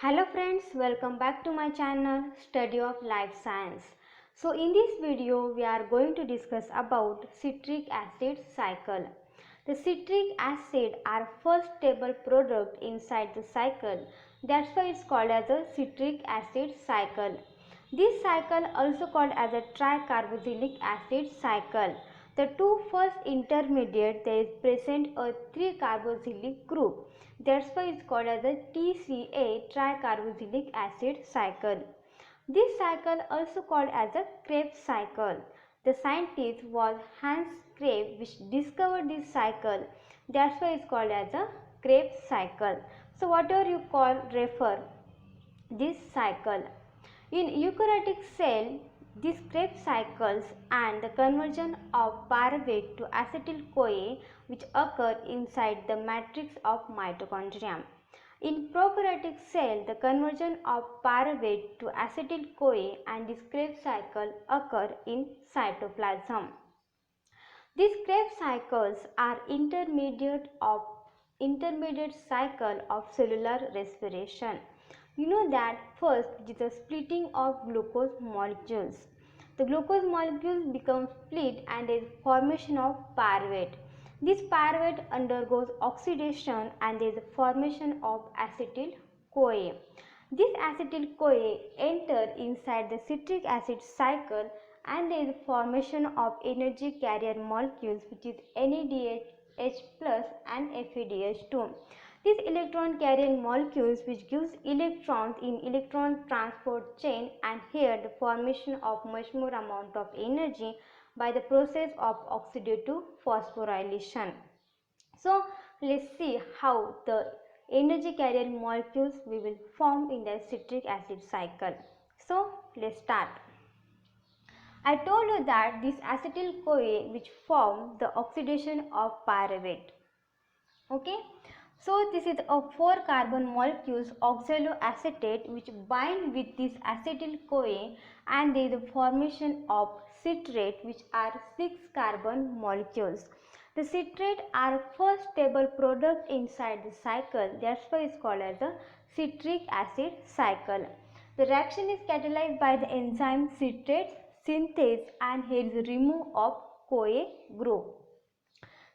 Hello friends, welcome back to my channel Study of Life Science. So in this video we are going to discuss about citric acid cycle. The citric acid are first stable product inside the cycle. That's why it's called as a citric acid cycle. This cycle also called as a tricarboxylic acid cycle. The two first intermediate there is present a 3-carboxylic group. That's why it's called as a TCA tricarboxylic acid cycle. This cycle also called as a Krebs cycle. The scientist was Hans Krebs which discovered this cycle. That's why it's called as a Krebs cycle. So whatever you call refer this cycle. In eukaryotic cell, these Krebs cycles and the conversion of pyruvate to acetyl-CoA which occur inside the matrix of mitochondria. In prokaryotic cell, the conversion of pyruvate to acetyl-CoA and this Krebs cycle occur in cytoplasm. These Krebs cycles are intermediate cycle of cellular respiration. You know that first it is the splitting of glucose molecules. The glucose molecules become split and there is formation of pyruvate. This pyruvate undergoes oxidation and there is a formation of acetyl-CoA. This acetyl-CoA enter inside the citric acid cycle and there is formation of energy carrier molecules which is NADH plus and FADH2. These electron carrying molecules which gives electrons in electron transport chain, and here the formation of much more amount of energy by the process of oxidative phosphorylation. So let's see how the energy carrier molecules we will form in the citric acid cycle. So let's start. I told you that this acetyl-CoA which form the oxidation of pyruvate. Okay. So this is a 4 carbon molecules oxaloacetate which bind with this acetyl-CoA and there is a formation of citrate which are 6 carbon molecules. The citrate are first stable product inside the cycle. That's why it's called as a citric acid cycle. The reaction is catalyzed by the enzyme citrate synthase and here is remove of CoA group.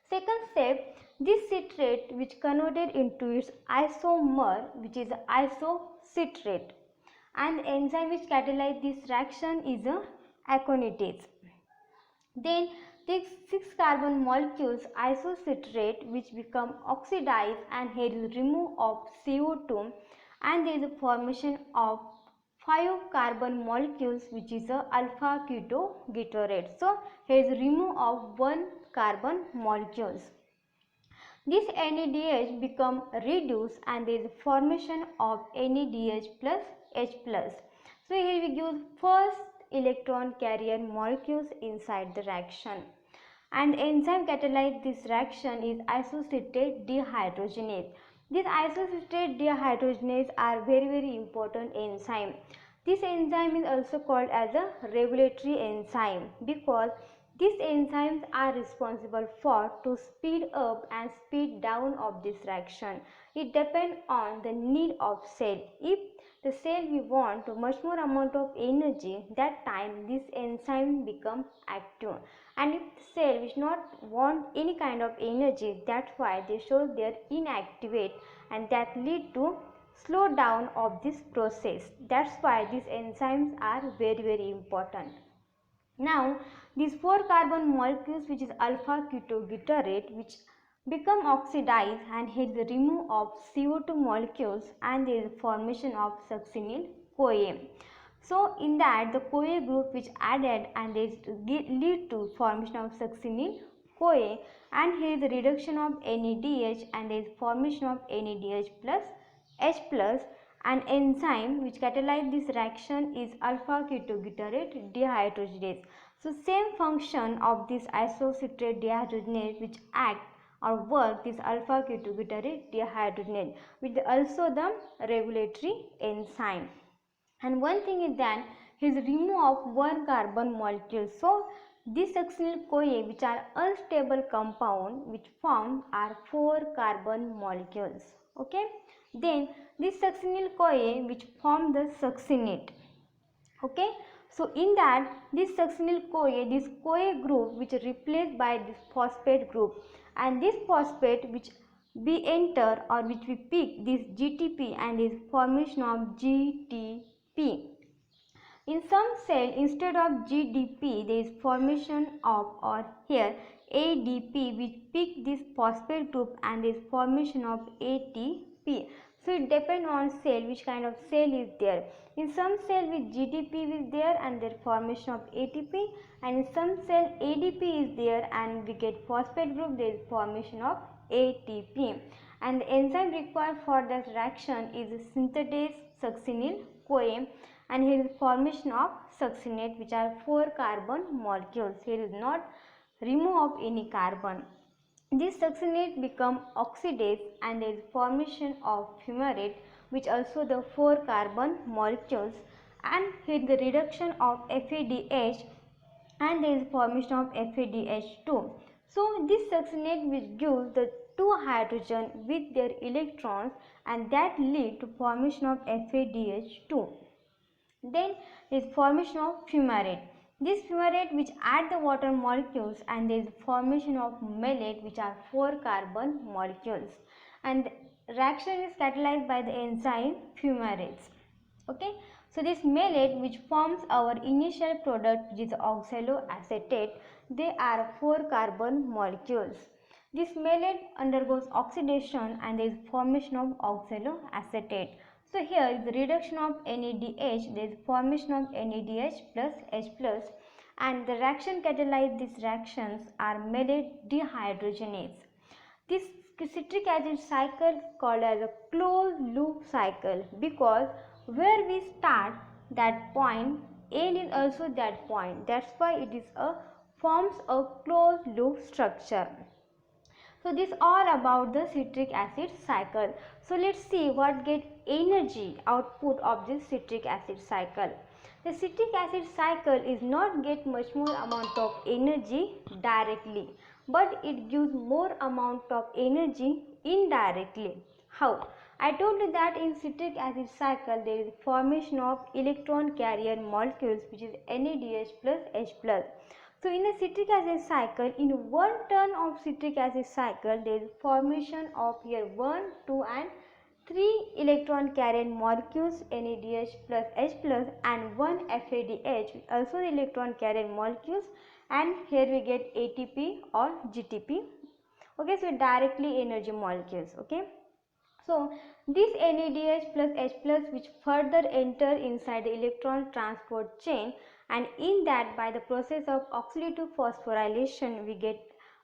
Second step, this citrate which converted into its isomer which is isocitrate, and the enzyme which catalyzes this reaction is a aconitase. Then these 6 carbon molecules isocitrate which become oxidized and here is remove of CO2 and there is a formation of 5 carbon molecules which is a alpha ketoglutarate. So here is remove of 1 carbon molecules. This NADH become reduced and there is a formation of NADH plus H plus. So here we use first electron carrier molecules inside the reaction, and enzyme catalyze this reaction is isocitrate dehydrogenase. This isocitrate dehydrogenase are very important enzyme. This enzyme is also called as a regulatory enzyme because these enzymes are responsible for to speed up and speed down of this reaction. It depends on the need of cell. If the cell we want much more amount of energy, that time this enzyme become active, and if the cell which not want any kind of energy, that's why they show their inactivate, and that lead to slow down of this process. That's why these enzymes are very important. Now these 4 carbon molecules which is alpha ketoglutarate which become oxidized and here is the remove of CO2 molecules and there is formation of succinyl-CoA. So in that the CoA group which added and there is lead to formation of succinyl-CoA, and here is the reduction of NADH and there is formation of NADH plus H plus. An enzyme which catalyzes this reaction is alpha ketoglutarate dehydrogenase. So same function of this isocitrate dehydrogenase which act or work this alpha ketoglutarate dehydrogenase, which is also the regulatory enzyme. And one thing is that his remove of 1 carbon molecule. So these succinyl-CoA which are unstable compound which form are 4 carbon molecules. Okay, then this succinyl-CoA which form the succinate. Okay, so in that this succinyl-CoA, this CoA group which is replaced by this phosphate group, and this phosphate which we enter or which we pick this GTP and is formation of GTP. In some cell, instead of GDP, there is formation of, or here ADP, which pick this phosphate group and there is formation of ATP. So it depends on cell, which kind of cell is there. In some cell with GDP is there and there formation of ATP, and in some cell ADP is there and we get phosphate group, there is formation of ATP. And the enzyme required for that reaction is synthetase succinyl-CoA, and here is formation of succinate, which are 4 carbon molecules. Here is not remove of any carbon. This succinate become oxidase and there is formation of fumarate, which also the 4 carbon molecules, and here the reduction of FADH and there is formation of FADH2. So this succinate which gives the 2 hydrogen with their electrons, and that lead to formation of FADH2. Then is formation of fumarate. This fumarate which add the water molecules, and there is formation of malate, which are 4 carbon molecules, and reaction is catalyzed by the enzyme fumarates. Okay, so this malate which forms our initial product, which is oxaloacetate, they are 4 carbon molecules. This malate undergoes oxidation and there is formation of oxaloacetate. So here is the reduction of NADH, there is formation of NADH plus H plus, and the reaction catalyzed these reactions are malate dehydrogenase. This citric acid cycle is called as a closed loop cycle, because where we start that point, end is also that point. That's why it is forms a closed loop structure. So this all about the citric acid cycle. So let's see what get energy output of this citric acid cycle. The citric acid cycle is not get much more amount of energy directly, but it gives more amount of energy indirectly. How? I told you that in citric acid cycle there is formation of electron carrier molecules, which is NADH plus H plus. So in a citric acid cycle, in 1 turn of citric acid cycle, there is formation of here 1, 2 and 3 electron carrier molecules, NADH plus H plus, and 1 FADH, also the electron carrier molecules, and here we get ATP or GTP. Okay, so directly energy molecules. Okay, so this NADH plus H plus which further enter inside the electron transport chain, and in that by the process of oxidative phosphorylation we get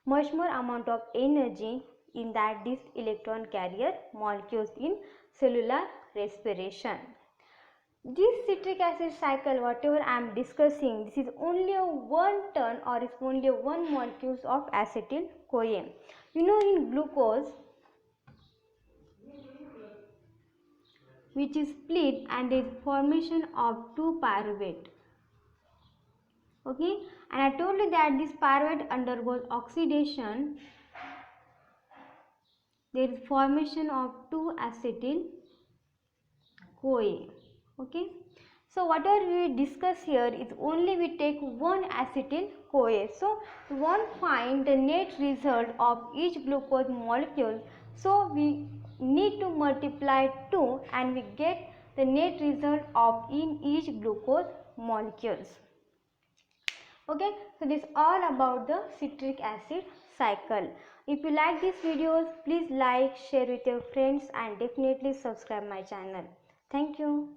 much more amount of energy in that this electron carrier molecules in cellular respiration. This citric acid cycle, whatever I am discussing, this is only a 1 turn or is only 1 molecules of acetyl-CoA. You know, in glucose, which is split and there is formation of 2 pyruvate. Okay, and I told you that this pyruvate undergoes oxidation, there is formation of 2 acetyl-CoA. Okay, so whatever we discuss here is only we take 1 acetyl-CoA. So we won't find the net result of each glucose molecule, so we need to multiply 2 and we get the net result of in each glucose molecules. Okay, so this is all about the citric acid cycle. If you like these videos, please like, share with your friends and definitely subscribe my channel. Thank you.